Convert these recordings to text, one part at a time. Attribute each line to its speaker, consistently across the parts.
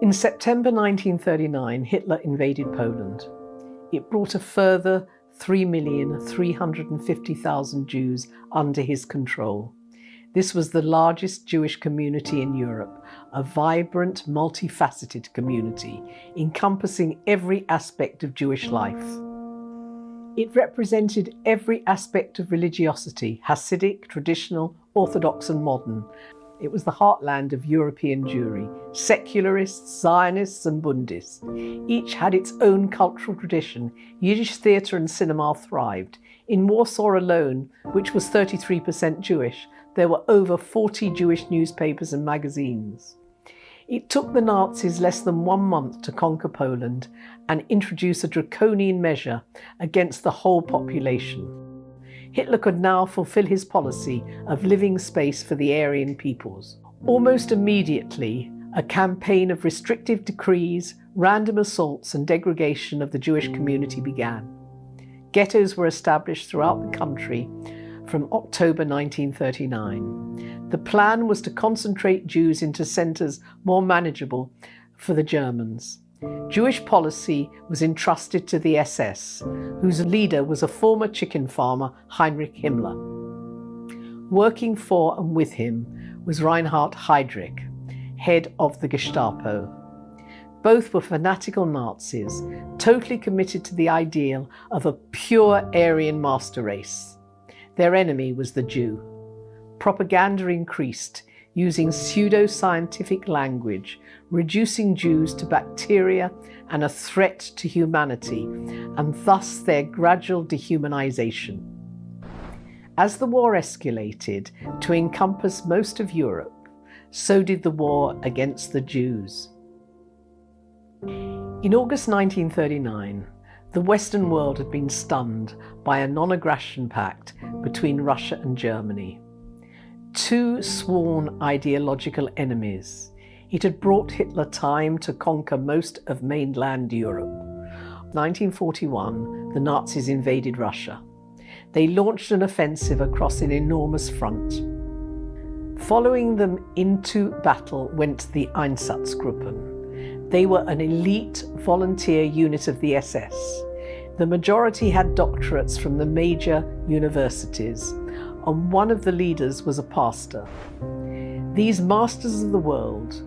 Speaker 1: In September 1939, Hitler invaded Poland. It brought a further 3,350,000 Jews under his control. This was the largest Jewish community in Europe, a vibrant, multifaceted community encompassing every aspect of Jewish life. It represented every aspect of religiosity, Hasidic, traditional, Orthodox and modern. It was the heartland of European Jewry. Secularists, Zionists and Bundists. Each had its own cultural tradition. Yiddish theatre and cinema thrived. In Warsaw alone, which was 33% Jewish, there were over 40 Jewish newspapers and magazines. It took the Nazis less than 1 month to conquer Poland and introduce a draconian measure against the whole population. Hitler could now fulfill his policy of living space for the Aryan peoples. Almost immediately, a campaign of restrictive decrees, random assaults and degradation of the Jewish community began. Ghettos were established throughout the country from October 1939. The plan was to concentrate Jews into centres more manageable for the Germans. Jewish policy was entrusted to the SS, whose leader was a former chicken farmer, Heinrich Himmler. Working for and with him was Reinhard Heydrich, head of the Gestapo. Both were fanatical Nazis, totally committed to the ideal of a pure Aryan master race. Their enemy was the Jew. Propaganda increased, using pseudo-scientific language, reducing Jews to bacteria and a threat to humanity, and thus their gradual dehumanization. As the war escalated to encompass most of Europe, so did the war against the Jews. In August 1939, the Western world had been stunned by a non-aggression pact between Russia and Germany. Two sworn ideological enemies. It had brought Hitler time to conquer most of mainland Europe. 1941, the Nazis invaded Russia. They launched an offensive across an enormous front. Following them into battle went the Einsatzgruppen. They were an elite volunteer unit of the SS. The majority had doctorates from the major universities, and one of the leaders was a pastor. These masters of the world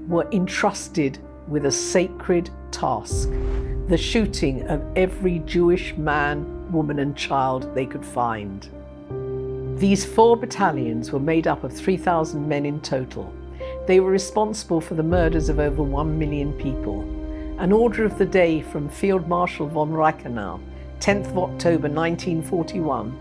Speaker 1: were entrusted with a sacred task, the shooting of every Jewish man, woman and child they could find. These 4 battalions were made up of 3,000 men in total. They were responsible for the murders of over 1 million people. An order of the day from Field Marshal von Reichenau, 10th of October 1941.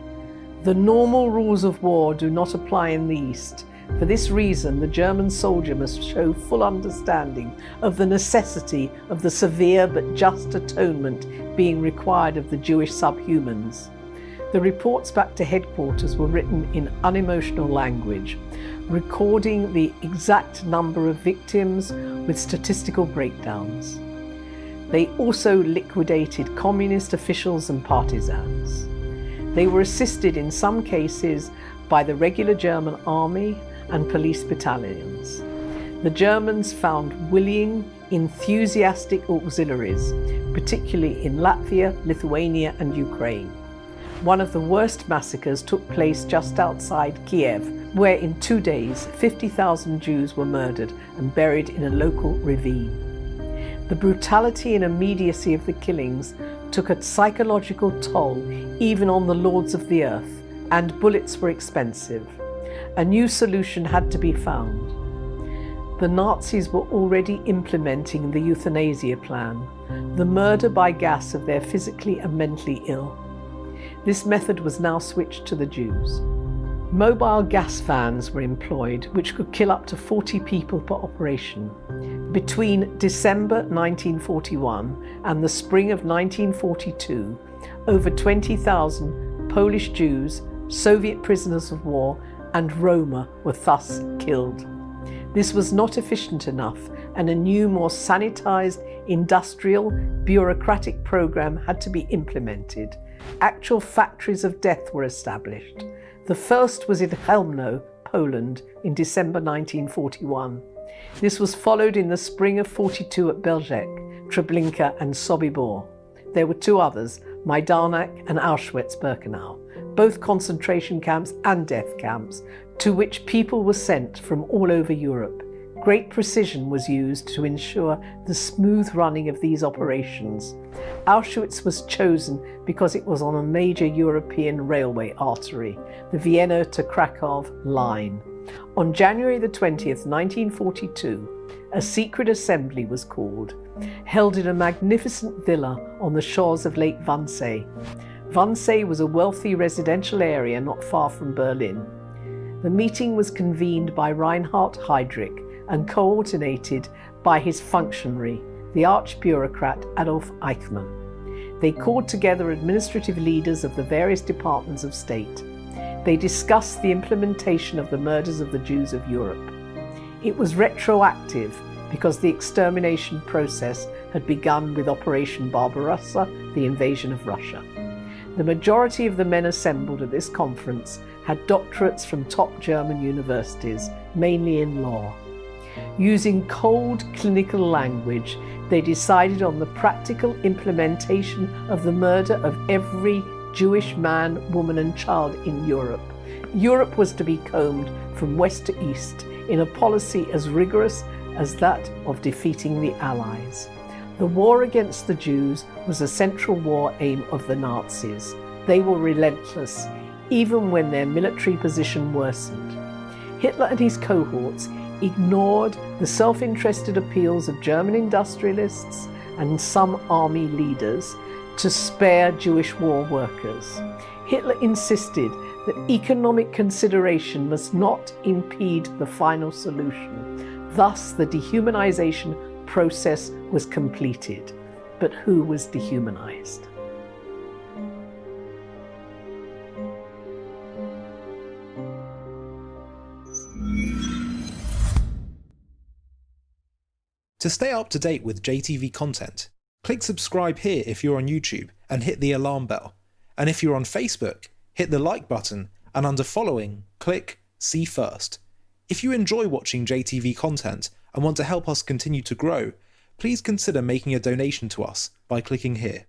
Speaker 1: The normal rules of war do not apply in the East. For this reason, the German soldier must show full understanding of the necessity of the severe but just atonement being required of the Jewish subhumans. The reports back to headquarters were written in unemotional language, recording the exact number of victims with statistical breakdowns. They also liquidated communist officials and partisans. They were assisted in some cases by the regular German army and police battalions. The Germans found willing, enthusiastic auxiliaries, particularly in Latvia, Lithuania and Ukraine. One of the worst massacres took place just outside Kiev, where in 2 days 50,000 Jews were murdered and buried in a local ravine. The brutality and immediacy of the killings took a psychological toll even on the lords of the earth, and bullets were expensive. A new solution had to be found. The Nazis were already implementing the euthanasia plan, the murder by gas of their physically and mentally ill. This method was now switched to the Jews. Mobile gas vans were employed, which could kill up to 40 people per operation. Between December 1941 and the spring of 1942, over 20,000 Polish Jews, Soviet prisoners of war, and Roma were thus killed. This was not efficient enough, and a new, more sanitized, industrial, bureaucratic program had to be implemented. Actual factories of death were established. The first was in Chełmno, Poland, in December 1941. This was followed in the spring of 42 at Belzec, Treblinka and Sobibor. There were two others, Majdanek and Auschwitz-Birkenau, both concentration camps and death camps, to which people were sent from all over Europe. Great precision was used to ensure the smooth running of these operations. Auschwitz was chosen because it was on a major European railway artery, the Vienna to Krakow line. On January the 20th, 1942, a secret assembly was called, held in a magnificent villa on the shores of Lake Wannsee. Wannsee was a wealthy residential area not far from Berlin. The meeting was convened by Reinhard Heydrich and coordinated by his functionary, the arch-bureaucrat Adolf Eichmann. They called together administrative leaders of the various departments of state. They discussed the implementation of the murders of the Jews of Europe. It was retroactive because the extermination process had begun with Operation Barbarossa, the invasion of Russia. The majority of the men assembled at this conference had doctorates from top German universities, mainly in law. Using cold clinical language, they decided on the practical implementation of the murder of every Jewish man, woman and child in Europe. Europe was to be combed from west to east in a policy as rigorous as that of defeating the Allies. The war against the Jews was a central war aim of the Nazis. They were relentless, even when their military position worsened. Hitler and his cohorts ignored the self-interested appeals of German industrialists and some army leaders to spare Jewish war workers. Hitler insisted that economic consideration must not impede the final solution. Thus, the dehumanization process was completed. But who was dehumanized?
Speaker 2: To stay up to date with JTV content, click subscribe here if you're on YouTube and hit the alarm bell. And if you're on Facebook, hit the like button and under following, click See First. If you enjoy watching JTV content and want to help us continue to grow, please consider making a donation to us by clicking here.